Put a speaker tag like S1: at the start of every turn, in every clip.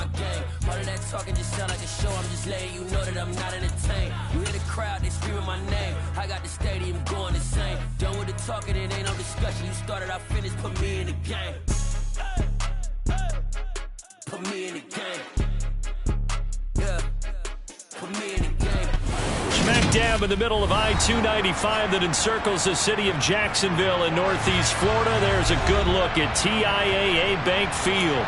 S1: my game. All of that talking just sound like a show. I'm just letting you know that I'm not entertained. You hear the crowd, they screaming my name. I got the stadium going insane. Done with the talking, it ain't no discussion. You started, I finished, put me in the game. Put me in the game. Yeah. Put me in the game.
S2: Smack dab in the middle of I-295 that encircles the city of Jacksonville in northeast Florida. There's a good look at TIAA Bank Field.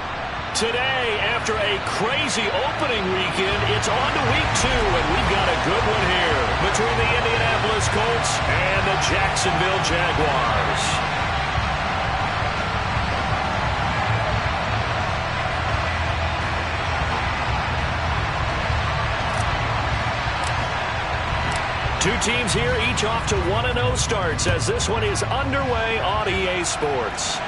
S2: Today, after a crazy opening weekend, it's on to week 2, and we've got a good one here between the Indianapolis Colts and the Jacksonville Jaguars. Two teams here, each off to 1-0 starts as this one is underway on EA Sports.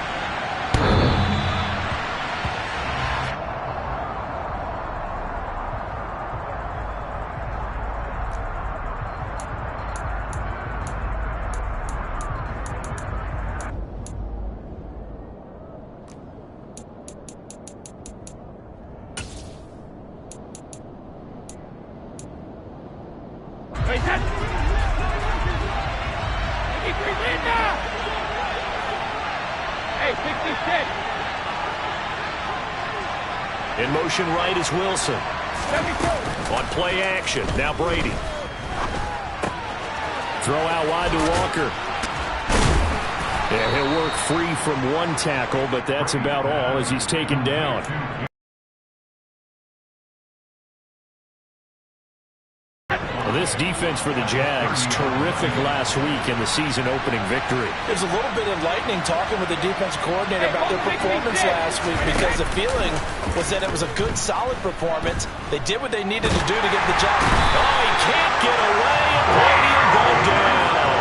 S2: In motion right is Wilson. On play action, now Brady. Throw out wide to Walker. Yeah, he'll work free from one tackle, but that's about all as he's taken down. This defense for the Jags, terrific last week in the season-opening victory.
S3: There's a little bit of lightning talking with the defensive coordinator about their performance last week because the feeling was that it was a good, solid performance. They did what they needed to do to get the job.
S2: Oh, he can't get away, and Brady will go down.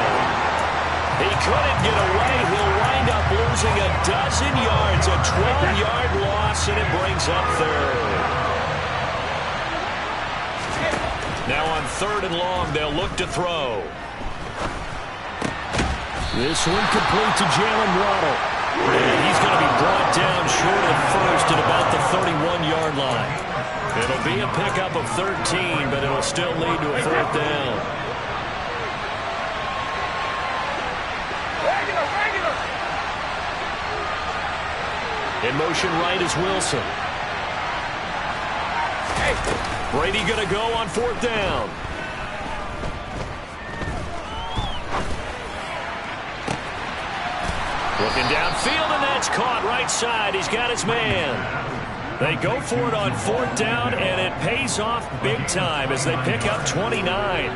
S2: He couldn't get away. He'll wind up losing a dozen yards, a 12-yard loss, and it brings up third. Now on 3rd and long, they'll look to throw. This one complete to Jalen Waddle. And he's going to be brought down short of first at about the 31-yard line. It'll be a pickup of 13, but it'll still lead to a 4th down. In motion right is Wilson. Brady going to go on 4th down. Looking downfield, and that's caught right side. He's got his man. They go for it on 4th down, and it pays off big time as they pick up 29.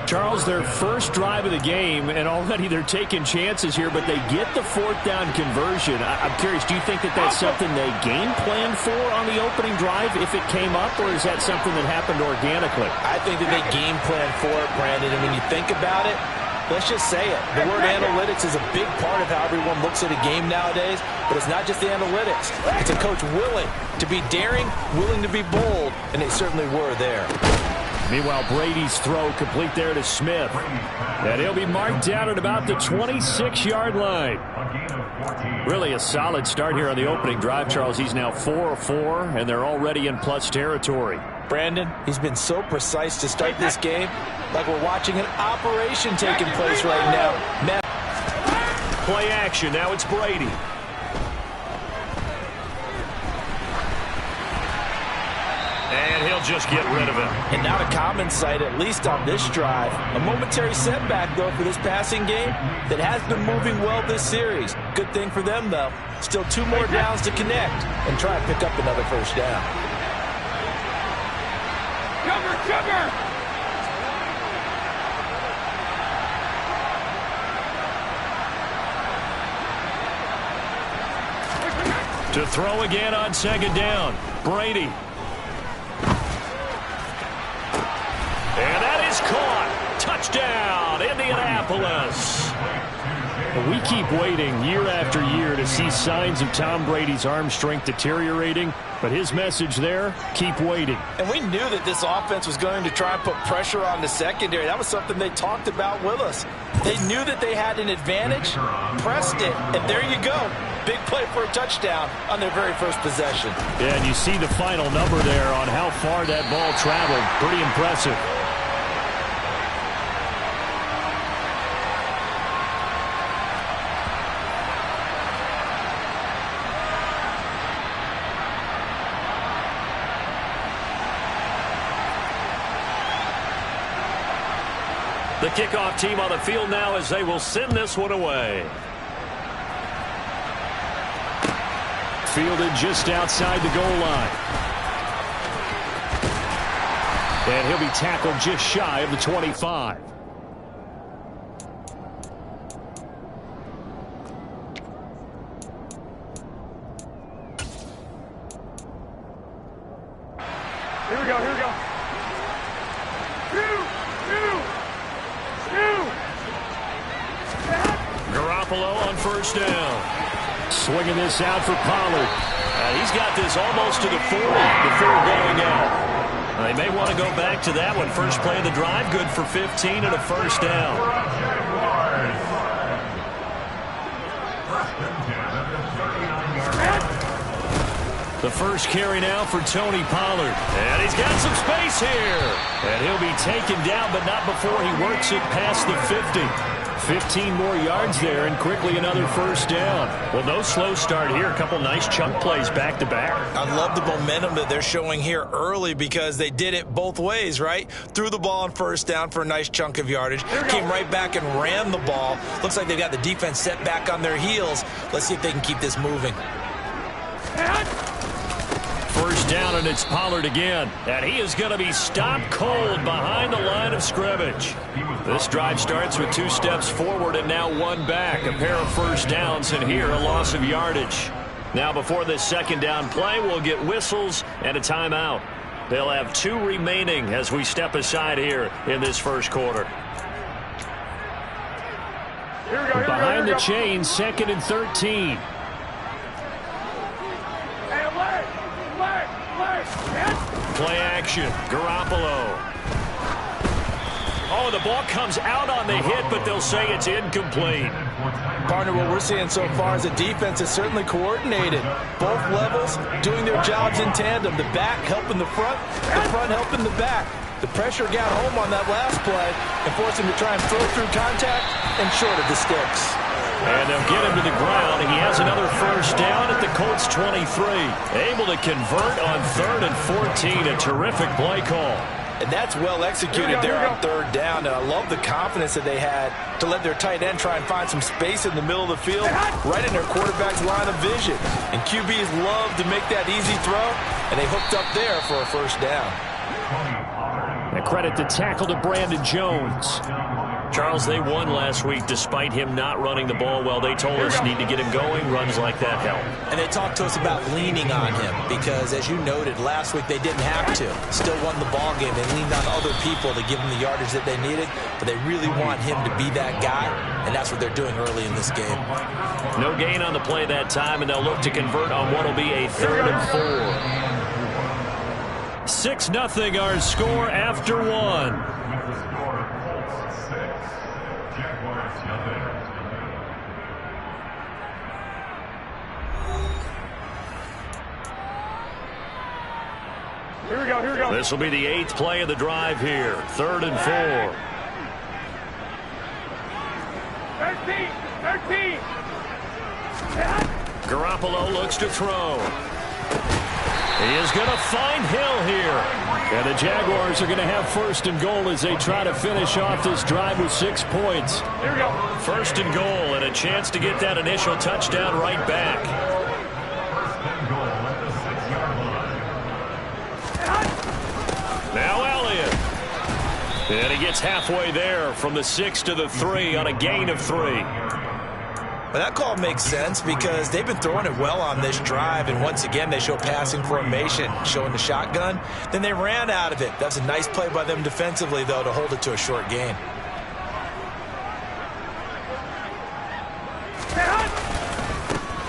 S2: Charles, their first drive of the game, and already they're taking chances here, but they get the 4th down conversion. I'm curious, do you think that that's something they game planned for on the opening drive if it came up, or is that something that happened organically?
S3: I think that they game planned for it, Brandon, and when you think about it, let's just say it. The word analytics is a big part of how everyone looks at a game nowadays, but it's not just the analytics. It's a coach willing to be daring, willing to be bold, and they certainly were there.
S2: Meanwhile, Brady's throw complete there to Smith. And he'll be marked down at about the 26-yard line. Really a solid start here on the opening drive, Charles. He's now 4 of 4, and they're already in plus territory.
S3: Brandon, he's been so precise to start this game, like we're watching an operation taking place right now.
S2: Play action, now it's Brady. And he'll just get rid of it.
S3: And not a common sight, at least on this drive. A momentary setback, though, for this passing game that has been moving well this series. Good thing for them, though. Still 2 more downs to connect and try and pick up another 1st down.
S4: Cover!
S2: To throw again on 2nd down. Brady. And that is caught. Touchdown, Indianapolis. We keep waiting year after year to see signs of Tom Brady's arm strength deteriorating, but his message there, keep waiting.
S3: And we knew that this offense was going to try and put pressure on the secondary. That was something they talked about with us. They knew that they had an advantage, pressed it, and there you go. Big play for a touchdown on their very first possession.
S2: Yeah, and you see the final number there on how far that ball traveled. Pretty impressive. The kickoff team on the field now as they will send this one away. Fielded just outside the goal line. And he'll be tackled just shy of the 25.
S4: Here we go, here we go.
S2: Garoppolo on first down. Swinging this out for Pollard. He's got this almost to the 40 before going out. They may want to go back to that one. First play of the drive, good for 15 and a first down. The first carry now for Tony Pollard. And he's got some space here. And he'll be taken down, but not before he works it past the 50. 15 more yards there, and quickly another first down. Well, no slow start here. A couple nice chunk plays back-to-back.
S3: I love the momentum that they're showing here early because they did it both ways, right? Threw the ball on first down for a nice chunk of yardage. Came right back and ran the ball. Looks like they've got the defense set back on their heels. Let's see if they can keep this moving.
S2: First down, and it's Pollard again. And he is going to be stopped cold behind the line of scrimmage. This drive starts with 2 steps forward and now 1 back. A pair of first downs, and here a loss of yardage. Now before this second down play, we'll get whistles and a timeout. They'll have 2 remaining as we step aside here in this first quarter. Behind the chains, 2nd and 13. Play action. Garoppolo. Oh, the ball comes out on the hit, but they'll say it's incomplete.
S3: Partner, what we're seeing so far is the defense is certainly coordinated. Both levels doing their jobs in tandem. The back helping the front helping the back. The pressure got home on that last play and forced him to try and throw through contact and short of the sticks.
S2: And they'll get him to the ground. He has another first down at the Colts 23. Able to convert on 3rd and 14. A terrific play call.
S3: And that's well executed there on 3rd down. And I love the confidence that they had to let their tight end try and find some space in the middle of the field, right in their quarterback's line of vision. And QBs love to make that easy throw, and they hooked up there for a first down.
S2: A credit to tackle to Brandon Jones. Charles, they won last week despite him not running the ball well. They told us need to get him going. Runs like that help.
S3: And they talked to us about leaning on him because, as you noted, last week they didn't have to. Still won the ball game. They leaned on other people to give them the yardage that they needed, but they really want him to be that guy, and that's what they're doing early in this game.
S2: No gain on the play that time, and they'll look to convert on what will be a 3rd and 4. 6-0 our score after 1.
S4: Here we go, here we go.
S2: This will be the 8th play of the drive here. 3rd and 4.
S4: 13.
S2: Garoppolo looks to throw. He is going to find Hill here. And the Jaguars are going to have 1st and goal as they try to finish off this drive with 6 points.
S4: Here we go.
S2: 1st and goal and a chance to get that initial touchdown right back. Now Elliott. And he gets halfway there from the 6 to the 3 on a gain of 3.
S3: Well, that call makes sense because they've been throwing it well on this drive, and once again they show passing formation, showing the shotgun. Then they ran out of it. That's a nice play by them defensively, though, to hold it to a short gain.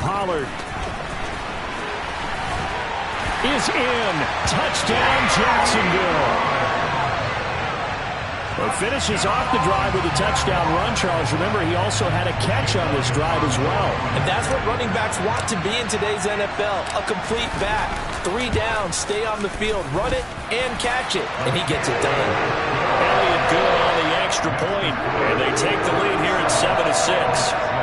S2: Pollard is in. Touchdown, Jacksonville. Well, finishes off the drive with a touchdown run, Charles. Remember, he also had a catch on this drive as well.
S3: And that's what running backs want to be in today's NFL, a complete back. 3 down, stay on the field, run it, and catch it. And he gets it done.
S2: Elliott good on the extra point, and they take the lead here at 7-6.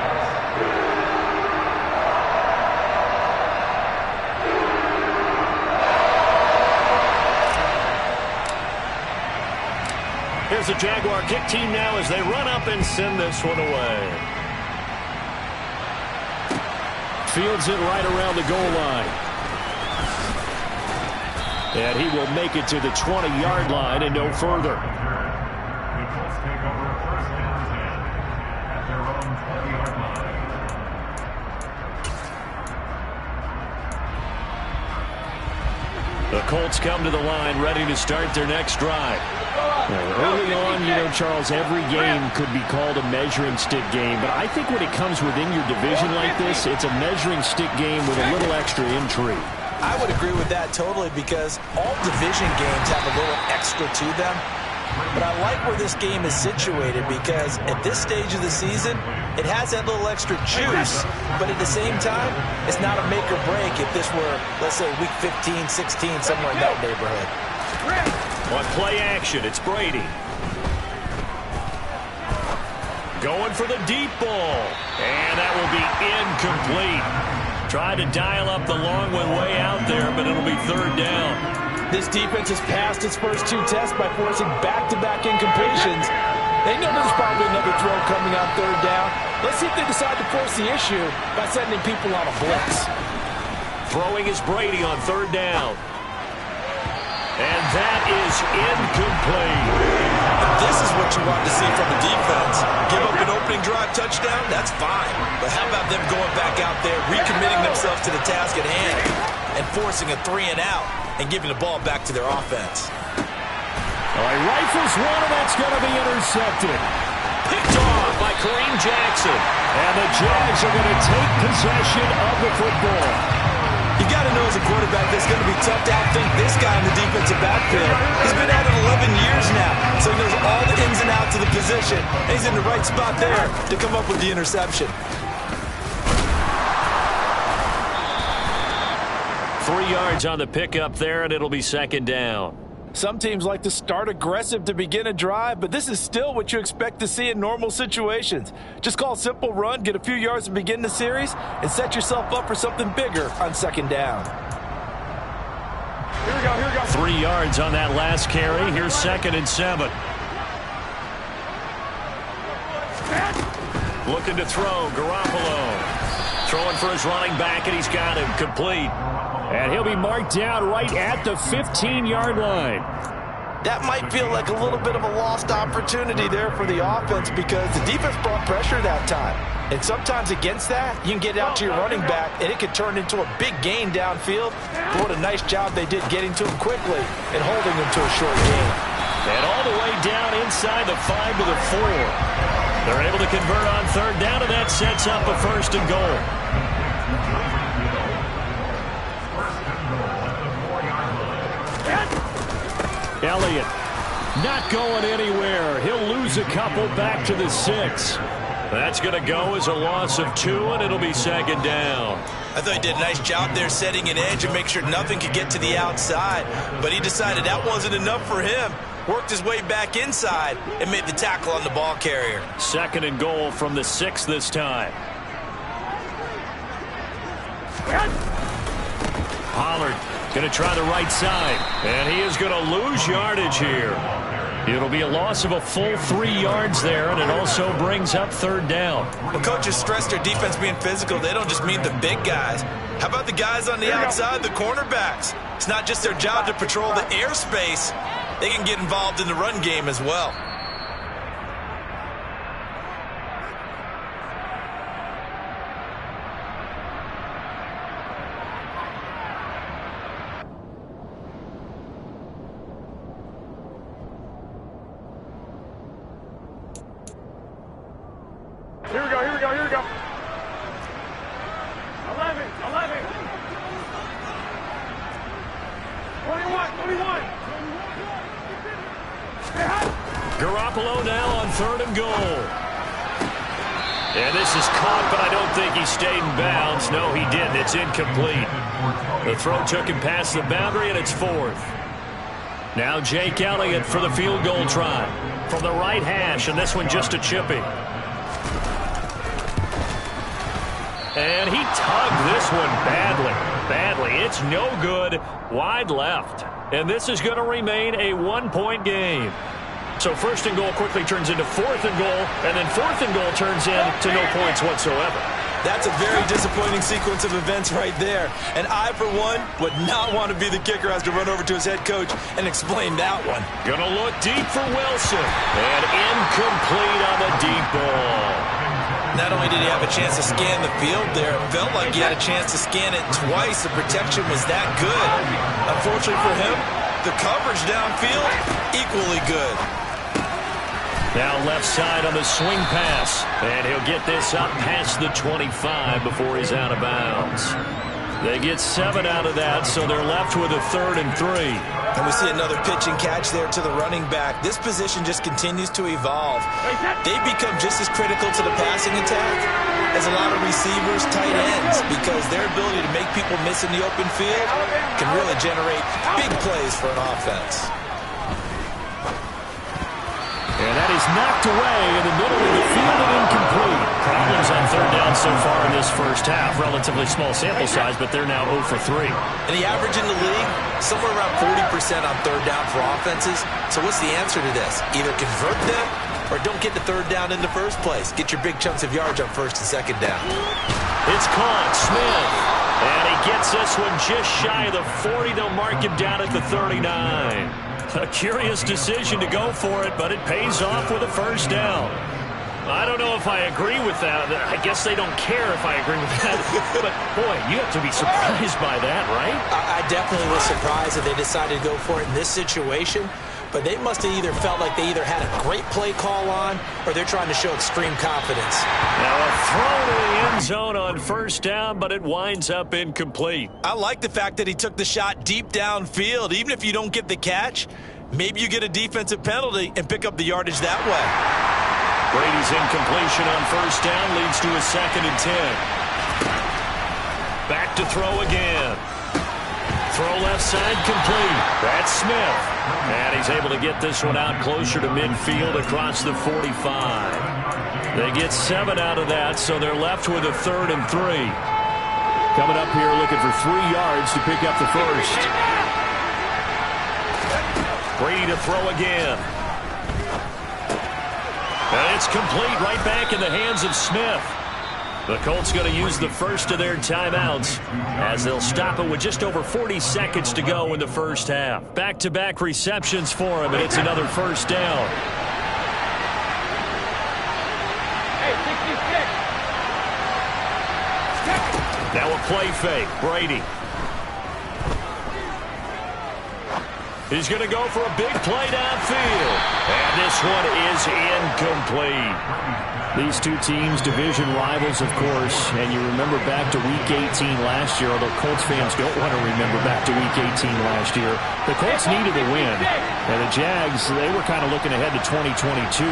S2: Here's the Jaguar kick team now as they run up and send this one away. Fields it right around the goal line. And he will make it to the 20-yard line and no further. The Colts come to the line ready to start their next drive. Early on, Charles, every game could be called a measuring stick game, but I think when it comes within your division like this, it's a measuring stick game with a little extra intrigue.
S3: I would agree with that totally because all division games have a little extra to them. But I like where this game is situated because at this stage of the season, it has that little extra juice, but at the same time, it's not a make or break if this were, let's say, week 15, 16, somewhere in that neighborhood.
S2: On play action, it's Brady. Going for the deep ball, and that will be incomplete. Tried to dial up the long one way out there, but it'll be 3rd down.
S3: This defense has passed its first 2 tests by forcing back-to-back incompletions. They know there's probably another throw coming on 3rd down. Let's see if they decide to force the issue by sending people on a blitz.
S2: Throwing is Brady on 3rd down. And that is incomplete.
S3: This is what you want to see from the defense. Give up an opening drive touchdown, that's fine. But how about them going back out there, recommitting themselves to the task at hand, and forcing a 3-and-out, and giving the ball back to their offense.
S2: All right, rifles one, and that's going to be intercepted. Picked off by Kareem Jackson. And the Jags are going to take possession of the football.
S3: You got to know as a quarterback that's going to be tough to outthink this guy in the defensive backfield. He's been at it 11 years now, so he knows all the ins and outs of the position. And he's in the right spot there to come up with the interception.
S2: 3 yards on the pickup there, and it'll be 2nd down.
S3: Some teams like to start aggressive to begin a drive, but this is still what you expect to see in normal situations. Just call a simple run, get a few yards to begin the series, and set yourself up for something bigger on 2nd down.
S4: Here we go, here we go.
S2: 3 yards on that last carry. Here's 2nd and 7. Looking to throw, Garoppolo. Throwing for his running back, and he's got him complete. And he'll be marked down right at the 15-yard line.
S3: That might feel like a little bit of a lost opportunity there for the offense because the defense brought pressure that time. And sometimes against that, you can get out to your running back, and it could turn into a big gain downfield. But what a nice job they did getting to him quickly and holding him to a short gain.
S2: And all the way down inside the 5 to the 4. They're able to convert on 3rd down, and that sets up a 1st and goal. Elliott not going anywhere. He'll lose a couple back to the 6. That's going to go as a loss of 2, and it'll be 2nd down.
S3: I thought he did a nice job there setting an edge and make sure nothing could get to the outside. But he decided that wasn't enough for him. Worked his way back inside and made the tackle on the ball carrier.
S2: 2nd and goal from the 6 this time. Pollard going to try the right side, and he is going to lose yardage here. It'll be a loss of a full 3 yards there, and it also brings up 3rd down.
S3: Well, coaches stress their defense being physical. They don't just mean the big guys. How about the guys on the outside, the cornerbacks? It's not just their job to patrol the airspace. They can get involved in the run game as well.
S4: Here we go, here we go, here we go. 11, 21, 21.
S2: Garoppolo now on 3rd and goal. And this is caught, but I don't think he stayed in bounds. No, he didn't. It's incomplete. The throw took him past the boundary, and it's 4th. Now Jake Elliott for the field goal try from the right hash, and this one just a chippy. And he tugged this one badly. It's no good. Wide left. And this is going to remain a 1-point game. So 1st and goal quickly turns into 4th and goal, and then 4th and goal turns into no points whatsoever.
S3: That's a very disappointing sequence of events right there. And I, for one, would not want to be the kicker who has to run over to his head coach and explain that one.
S2: Gonna look deep for Wilson. And incomplete on the deep ball.
S3: Not only did he have a chance to scan the field there, it felt like he had a chance to scan it twice. The protection was that good. Unfortunately for him, the coverage downfield, equally good.
S2: Now left side on the swing pass. And he'll get this up past the 25 before he's out of bounds. They get 7 out of that, so they're left with a 3rd and 3.
S3: And we see another pitch and catch there to the running back. This position just continues to evolve. They become just as critical to the passing attack as a lot of receivers, tight ends, because their ability to make people miss in the open field can really generate big plays for an offense.
S2: And that is knocked away in the middle of the field and incomplete. Problems on 3rd down so far in this first half. Relatively small sample size, but they're now 0 for 3.
S3: And the average in the league, somewhere around 40% on 3rd down for offenses. So what's the answer to this? Either convert them or don't get the 3rd down in the first place. Get your big chunks of yards on 1st and 2nd down.
S2: It's caught. Smith. And he gets this one just shy of the 40. They'll mark him down at the 39. A curious decision to go for it, but it pays off with a 1st down. I don't know if I agree with that. I guess they don't care if I agree with that. But, boy, you have to be surprised by that, right?
S3: I definitely was surprised that they decided to go for it in this situation. But they must have either felt like they either had a great play call on or they're trying to show extreme confidence.
S2: Now a throw to the end zone on 1st down, but it winds up incomplete.
S3: I like the fact that he took the shot deep downfield. Even if you don't get the catch, maybe you get a defensive penalty and pick up the yardage that way.
S2: Brady's incompletion on 1st down leads to a 2nd and 10. Back to throw again. Throw left side complete. That's Smith. And he's able to get this one out closer to midfield across the 45. They get 7 out of that, so they're left with a 3rd and 3. Coming up here looking for 3 yards to pick up the 1st. Brady to throw again. And it's complete right back in the hands of Smith. The Colts going to use the first of their timeouts as they'll stop it with just over 40 seconds to go in the first half. Back-to-back receptions for him, and it's another 1st down. Now a play fake. Brady. He's going to go for a big play downfield. And this one is incomplete. These two teams, division rivals, of course, and you remember back to Week 18 last year, although Colts fans don't want to remember back to Week 18 last year. The Colts needed a win, and the Jags, they were kind of looking ahead to 2022,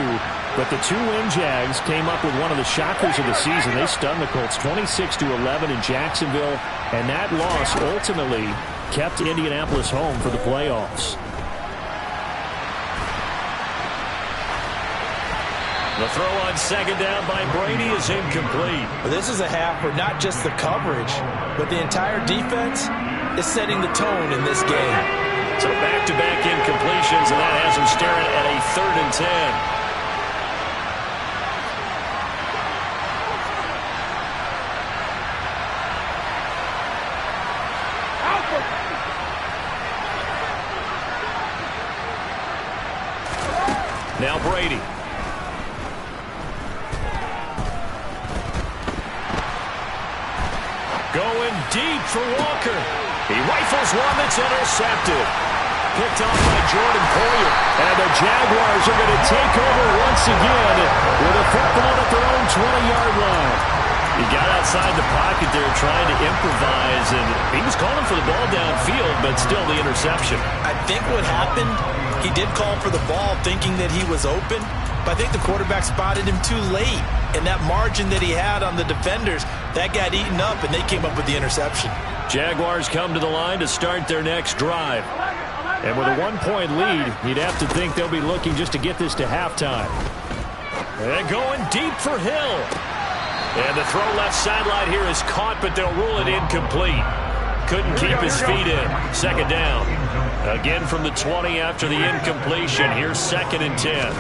S2: but the 2-win Jags came up with one of the shockers of the season. They stunned the Colts 26-11 in Jacksonville, and that loss ultimately kept Indianapolis home for the playoffs. The throw on 2nd down by Brady is incomplete.
S3: This is a half where not just the coverage, but the entire defense is setting the tone in this game.
S2: So back-to-back incompletions, and that has him staring at a 3rd and 10. Now Brady. Going deep for Walker. He rifles one that's intercepted. Picked off by Jordan Poyer. And the Jaguars are going to take over once again with a football at their own 20-yard line. He got outside the pocket there trying to improvise, and he was calling for the ball downfield, but it's still the interception.
S3: I think what happened, he did call for the ball thinking that he was open, but I think the quarterback spotted him too late. And that margin that he had on the defenders, that got eaten up, and they came up with the interception.
S2: Jaguars come to the line to start their next drive. And with a 1-point lead, you'd have to think they'll be looking just to get this to halftime. And going deep for Hill. And the throw left sideline here is caught, but they'll rule it incomplete. Couldn't keep his feet in. Second down. Again from the 20 after the incompletion. Here's 2nd and 10.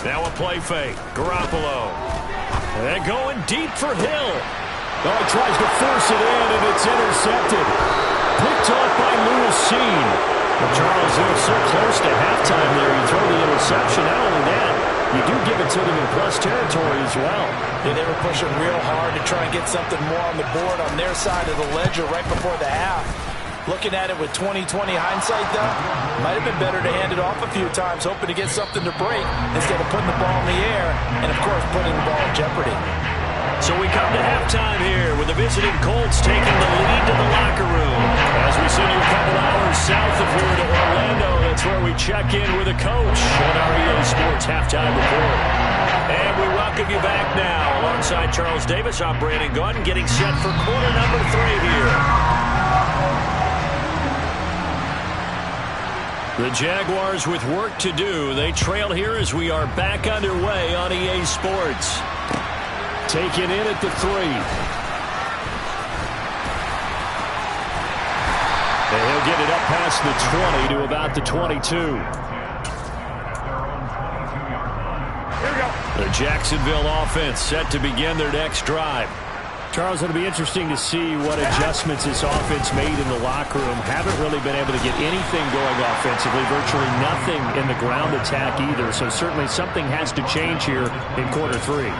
S2: Now a play fake. Garoppolo. And going deep for Hill. Oh, he tries to force it in, and it's intercepted. Picked off by Lewis-Cine. Charles, they're so close to halftime there. You throw the interception. Not only that, you do give it to them in plus territory as well.
S3: Yeah, they were pushing real hard to try and get something more on the board on their side of the ledger right before the half. Looking at it with 20/20 hindsight, though, might have been better to hand it off a few times, hoping to get something to break instead of putting the ball in the air and, of course, putting the ball in jeopardy.
S2: So we come to halftime here with the visiting Colts taking the lead to the locker room. As we send you a couple hours south of here to Orlando, that's where we check in with a coach on our EA Sports Halftime Report. And we welcome you back now. Alongside Charles Davis, I'm Brandon Gaudin, getting set for quarter number 3 here. The Jaguars with work to do. They trail here as we are back underway on EA Sports. Taken in at the 3. And he'll get it up past the 20 to about the 22.
S4: Here we go.
S2: The Jacksonville offense set to begin their next drive. Charles, it'll be interesting to see what adjustments this offense made in the locker room. Haven't really been able to get anything going offensively, virtually nothing in the ground attack either. So certainly something has to change here in quarter 3.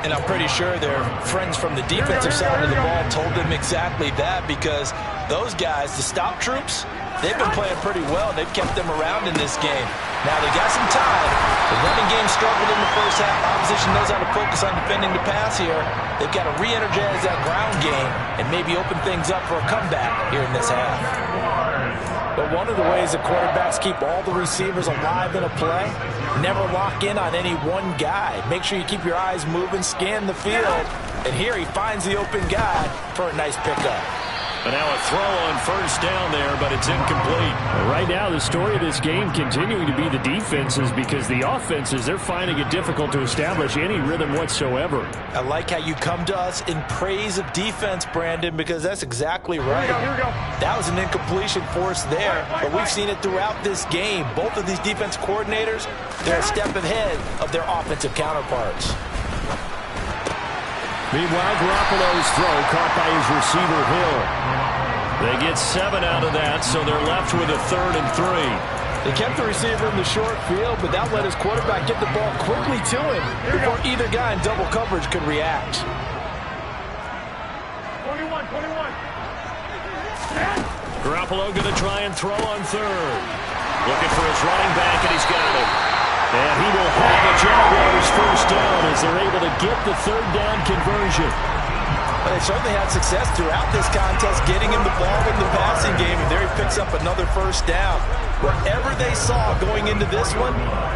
S3: And I'm pretty sure their friends from the defensive side of the ball told them exactly that, because those guys, the stop troops, they've been playing pretty well. They've kept them around in this game. Now, they got some time. The running game struggled in the first half. Opposition knows how to focus on defending the pass here. They've got to re-energize that ground game and maybe open things up for a comeback here in this half. But one of the ways that quarterbacks keep all the receivers alive in a play, never lock in on any one guy. Make sure you keep your eyes moving, scan the field. And here he finds the open guy for a nice pickup.
S2: But now a throw on first down there, but it's incomplete. Right now, the story of this game continuing to be the defenses, because the offenses, they're finding it difficult to establish any rhythm whatsoever.
S3: I like how you come to us in praise of defense, Brandon, because that's exactly right.
S4: Here we go.
S3: That was an incompletion forced there, but we've seen it throughout this game. Both of these defense coordinators, they're a step ahead of their offensive counterparts.
S2: Meanwhile, Garoppolo's throw caught by his receiver, Hill. They get 7 out of that, so they're left with a 3rd and 3.
S3: They kept the receiver in the short field, but that let his quarterback get the ball quickly to him before either guy in double coverage could react.
S4: 21.
S2: Garoppolo going to try and throw on 3rd. Looking for his running back, and he's got it. And he will have the Jaguars first down as they're able to get the 3rd down conversion.
S3: But they certainly had success throughout this contest, getting him the ball in the passing game, and there he picks up another first down. Whatever they saw going into this one,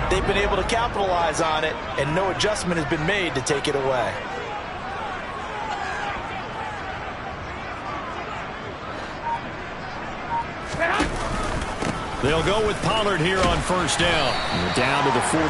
S3: they've been able to capitalize on it, and no adjustment has been made to take it away.
S2: They'll go with Pollard here on first down. Down to the 41.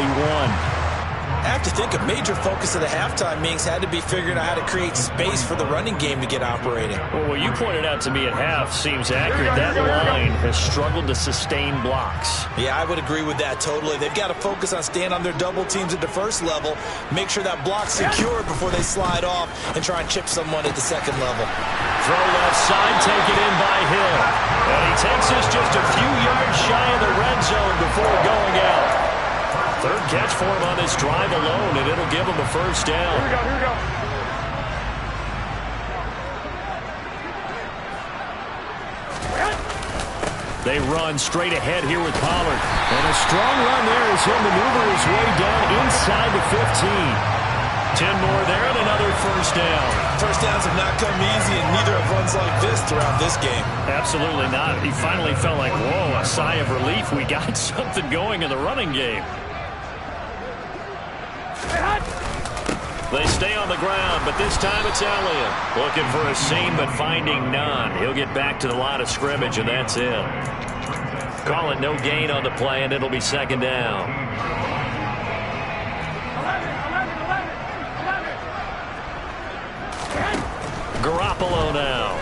S3: I have to think a major focus of the halftime meetings had to be figuring out how to create space for the running game to get operating.
S2: Well, what you pointed out to me at half seems accurate. That line has struggled to sustain blocks.
S3: Yeah, I would agree with that totally. They've got to focus on staying on their double teams at the first level, make sure that block's secured before they slide off and try and chip someone at the second level.
S2: Throw left side, taken in by Hill. And he takes us just a few yards shy of the red zone before going out. 3rd catch for him on this drive alone, and it'll give him a first down.
S4: Here we go.
S2: They run straight ahead here with Pollard. And a strong run there as he'll maneuver his way down inside the 15. 10 more there and another first down.
S3: First downs have not come easy, and neither have runs like this throughout this game.
S2: Absolutely not. He finally felt like, whoa, a sigh of relief. We got something going in the running game. They stay on the ground, but this time it's Elliott. Looking for a seam, but finding none. He'll get back to the line of scrimmage, and that's it. Call it no gain on the play, and it'll be second down. Garoppolo now.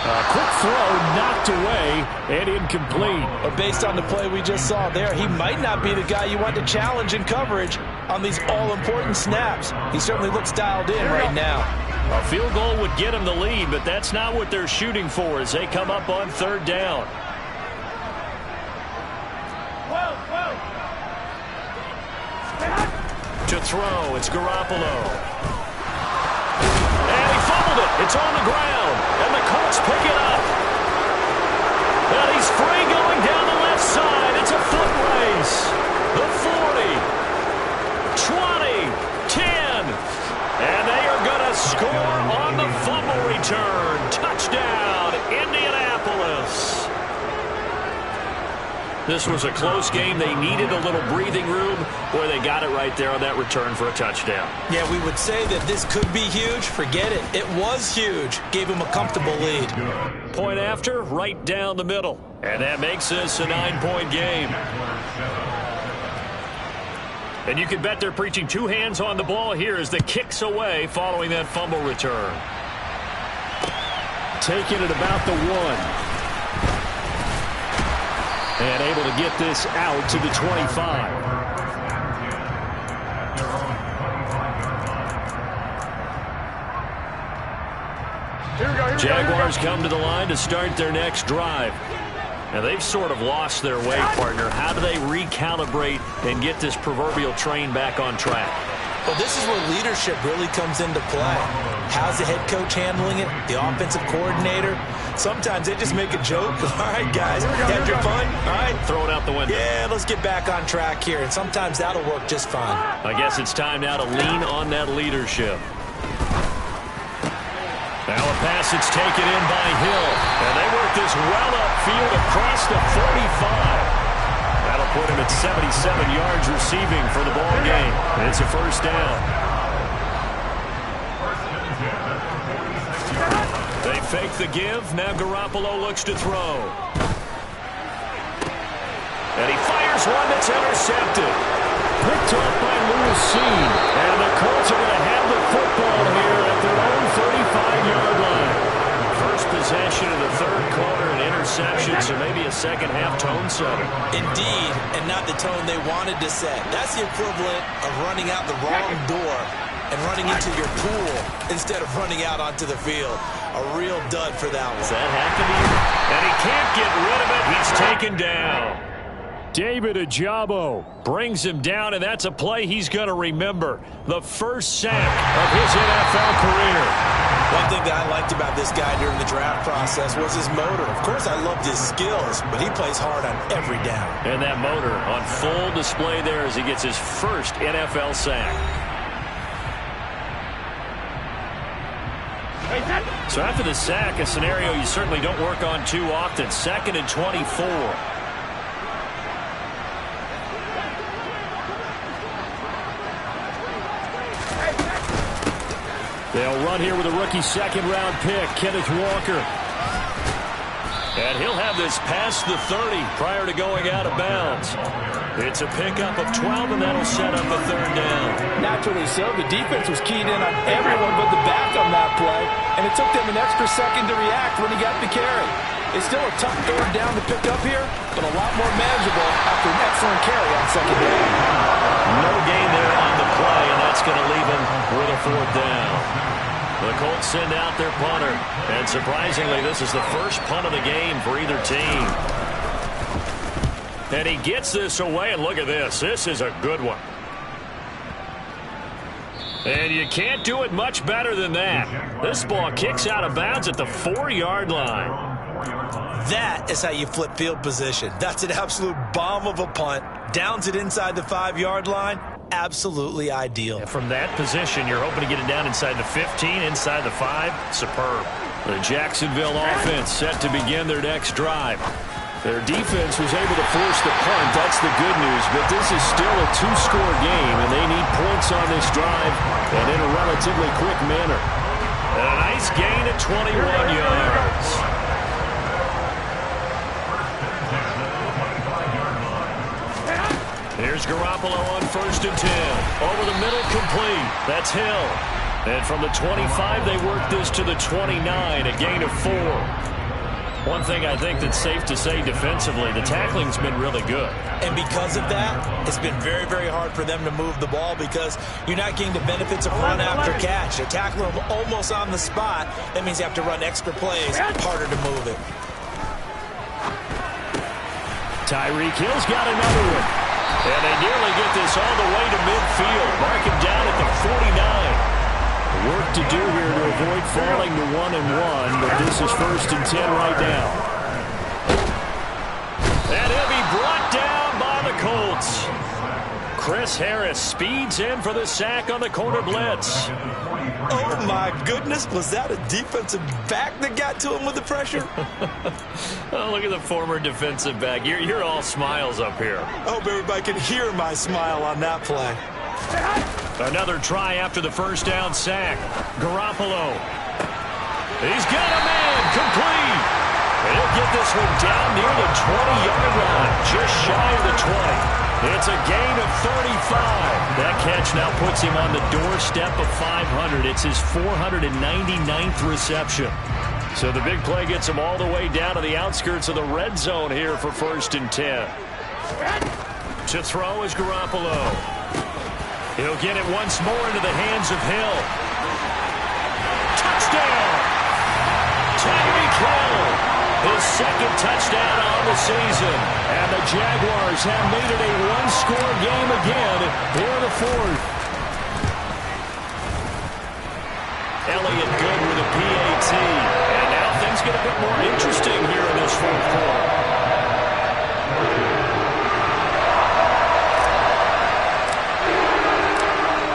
S5: A quick throw knocked away and incomplete.
S3: But based on the play we just saw there, he might not be the guy you want to challenge in coverage on these all-important snaps. He certainly looks dialed in right now.
S2: A field goal would get him the lead, but that's not what they're shooting for as they come up on third down. To throw, it's Garoppolo. And he fumbled it. It's on the ground. And the Colts pick it up. And he's free going down the left side. It's a foot race. The 40, 20, 10. And they are going to score on the fumble return. Touchdown, Indianapolis. This was a close game. They needed a little breathing room. Boy, they got it right there on that return for a touchdown.
S3: Yeah, we would say that this could be huge. Forget it. It was huge. Gave him a comfortable lead.
S2: Point after, right down the middle. And that makes this a 9-point game. And you can bet they're preaching two hands on the ball here as the kick's away following that fumble return.
S5: Taking it about the 1.
S2: And able to get this out to the 25. Jaguars come to the line to start their next drive. And they've sort of lost their way, partner. How do they recalibrate and get this proverbial train back on track?
S3: Well, this is where leadership really comes into play. How's the head coach handling it? The offensive coordinator? Sometimes they just make a joke. All right, guys, had your fun? All right.
S2: Throw it out the window.
S3: Yeah, let's get back on track here. And sometimes that'll work just fine.
S2: I guess it's time now to lean on that leadership. Now a pass that's taken in by Hill. And they work this well upfield across the 45. That'll put him at 77 yards receiving for the ball game. And it's a first down. They fake the give. Now Garoppolo looks to throw. And he fires one that's intercepted.
S5: Picked off by Lewis Cine.
S2: And the Colts are going to have the football here at their own 35-yard line. First possession of the third quarter, an interception, so maybe a second-half tone setter.
S3: Indeed, and not the tone they wanted to set. That's the equivalent of running out the wrong door and running into your pool instead of running out onto the field. A real dud for that one.
S2: Does that have to be? And he can't get rid of it. He's taken down.
S5: David Ojabo
S2: brings him down, and that's a play he's going to remember. The first sack of his NFL career.
S3: One thing that I liked about this guy during the draft process was his motor. Of course, I loved his skills, but he plays hard on every down.
S2: And that motor on full display there as he gets his first NFL sack. So after the sack, a scenario you certainly don't work on too often. 2nd and 24.
S5: They'll run here with a rookie second-round pick, Kenneth Walker.
S2: And he'll have this past the 30 prior to going out of bounds. It's a pickup of 12, and that'll set up the third down.
S5: Naturally so. The defense was keyed in on everyone but the back on that play, and it took them an extra second to react when he got the carry. It's still a tough third down to pick up here, but a lot more manageable after an excellent carry on second down.
S2: No gain there on the play, and that's going to leave him with a fourth down. The Colts send out their punter, and surprisingly, this is the first punt of the game for either team. And he gets this away, and look at this. This is a good one. And you can't do it much better than that. This ball kicks out of bounds at the 4-yard line.
S3: That is how you flip field position. That's an absolute bomb of a punt. Downs it inside the 5-yard line. absolutely ideal.
S2: And from that position, you're hoping to get it down inside the 15, inside the 5. Superb. The Jacksonville offense set to begin their next drive. Their defense was able to force the punt. That's the good news. But this is still a 2-score game, and they need points on this drive and in a relatively quick manner. And a nice gain at 21 yards. Here's Garoppolo on 1st and 10. Over the middle, complete. That's Hill. And from the 25, they work this to the 29, a gain of 4. One thing I think that's safe to say defensively, the tackling's been really good.
S3: And because of that, it's been very, very hard for them to move the ball because you're not getting the benefits of run after catch. They tackle them almost on the spot. That means you have to run extra plays, harder to move it.
S2: Tyreek Hill's got another one. And they nearly get this all the way to midfield. Mark him down at the 49. Work to do here to avoid falling to 1-1, but this is 1st and 10 right now. And he'll be brought down by the Colts. Chris Harris speeds in for the sack on the corner blitz.
S3: Oh, my goodness. Was that a defensive back that got to him with the pressure?
S2: Oh, look at the former defensive back. You're all smiles up here.
S3: I hope everybody can hear my smile on that play.
S2: Another try after the first down sack. Garoppolo. He's got a man. Complete. And he'll get this one down near the 20-yard line. Just shy of the 20. It's a gain of 35. That catch now puts him on the doorstep of 500. It's his 499th reception. So the big play gets him all the way down to the outskirts of the red zone here for 1st and 10. To throw is Garoppolo. He'll get it once more into the hands of Hill. Touchdown! Tyreek Hill, his second touchdown on the season. And the Jaguars have made it a one-score game again here in the 4th. Elliott good with a PAT. And now things get a bit more interesting here in this 4th quarter.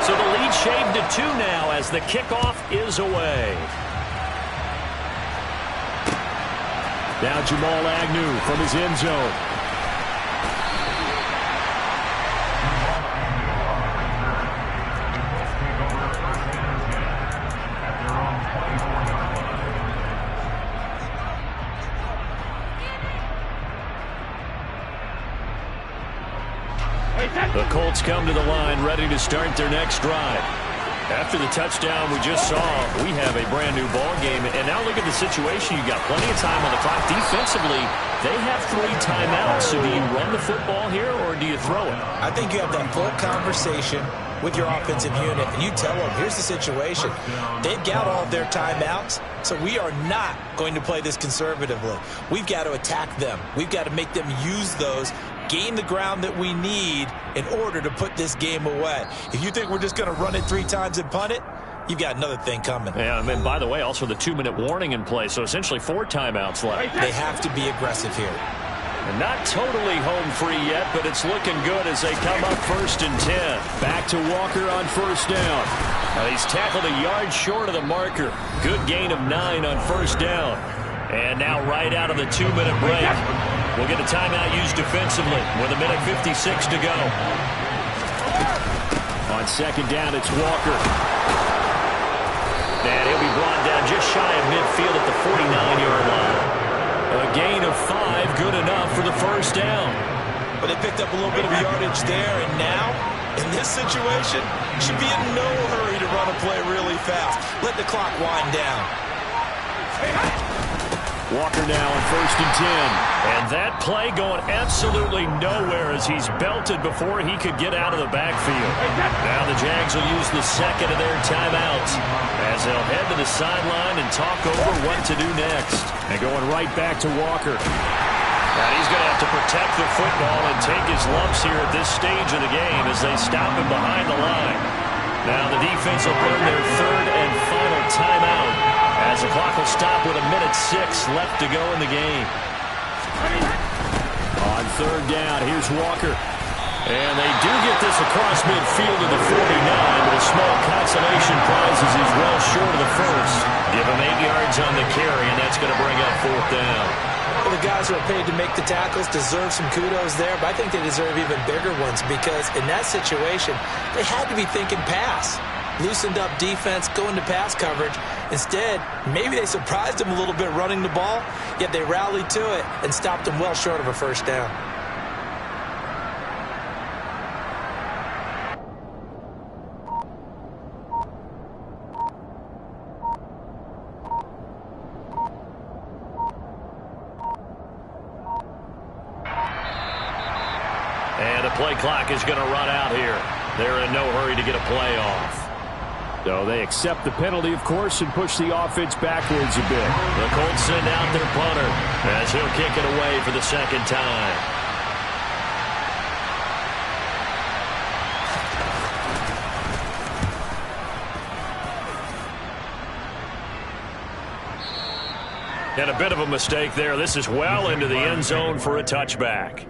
S2: So the lead shaved to 2 now as the kickoff is away. Now Jamal Agnew from his end zone. The Colts come to the line ready to start their next drive. After the touchdown we just saw, we have a brand new ball game. And now look at the situation. You've got plenty of time on the clock. Defensively, they have 3 timeouts. So do you run the football here or do you throw it?
S3: I think you have that full conversation with your offensive unit, and you tell them, here's the situation. They've got all of their timeouts, so we are not going to play this conservatively. We've got to attack them. We've got to make them use those, gain the ground that we need in order to put this game away. If you think we're just going to run it 3 times and punt it, you've got another thing coming.
S2: Yeah, and by the way, also the 2-minute warning in play, so essentially 4 timeouts left.
S3: They have to be aggressive here.
S2: And not totally home free yet, but it's looking good as they come up 1st and 10. Back to Walker on 1st down. He's tackled a yard short of the marker. Good gain of 9 on 1st down. And now right out of the 2-minute break, we'll get a timeout used defensively with 1:56 to go. On 2nd down, it's Walker. And he'll be brought down just shy of midfield at the 49-yard line. A gain of 5, good enough for the 1st down.
S3: But they picked up a little bit of yardage there, and now, in this situation, should be in no hurry to run a play really fast. Let the clock wind down.
S2: Walker now on 1st and 10. And that play going absolutely nowhere as he's belted before he could get out of the backfield. Now the Jags will use the second of their timeouts as they'll head to the sideline and talk over what to do next. And going right back to Walker. Now he's going to have to protect the football and take his lumps here at this stage of the game as they stop him behind the line. Now the defense will burn their 3rd and final timeout as the clock will stop with 1:06 left to go in the game. On 3rd down, here's Walker. And they do get this across midfield to the 49, but a small consolation prize as he's well short of the first. Give him 8 yards on the carry, and that's going to bring up 4th down.
S3: Well, the guys who are paid to make the tackles deserve some kudos there, but I think they deserve even bigger ones because in that situation, they had to be thinking pass. Loosened up defense, going to pass coverage. Instead, maybe they surprised him a little bit running the ball, yet they rallied to it and stopped him well short of a 1st down.
S2: And the play clock is going to run out here. They're in no hurry to get a play off.
S6: So they accept the penalty, of course, and push the offense backwards a bit.
S2: The Colts send out their punter as he'll kick it away for the 2nd time. And a bit of a mistake there. This is well into the end zone for a touchback.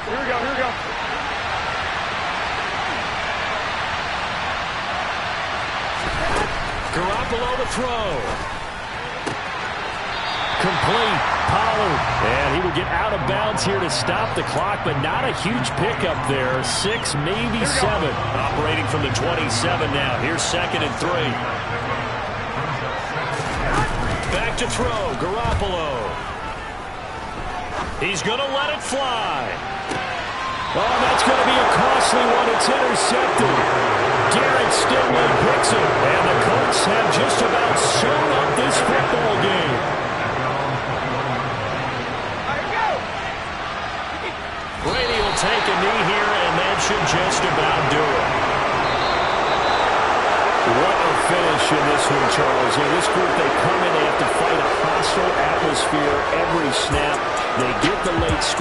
S4: Here we go, here we go.
S2: Garoppolo to throw. Complete. Pollard. And he will get out of bounds here to stop the clock, but not a huge pickup there. 6, maybe 7. Operating from the 27 now. Here's 2nd and 3. Back to throw. Garoppolo. He's going to let it fly.
S6: Oh, that's going to be a costly one. It's intercepted. Garrett Stingley picks it.
S2: And the Colts have just about sewn up this football game. Brady will take a knee here, and that should just about do it.
S6: What a finish in this one, Charles. Yeah, this group, they come in, they have to fight a hostile atmosphere every snap. They get the late score.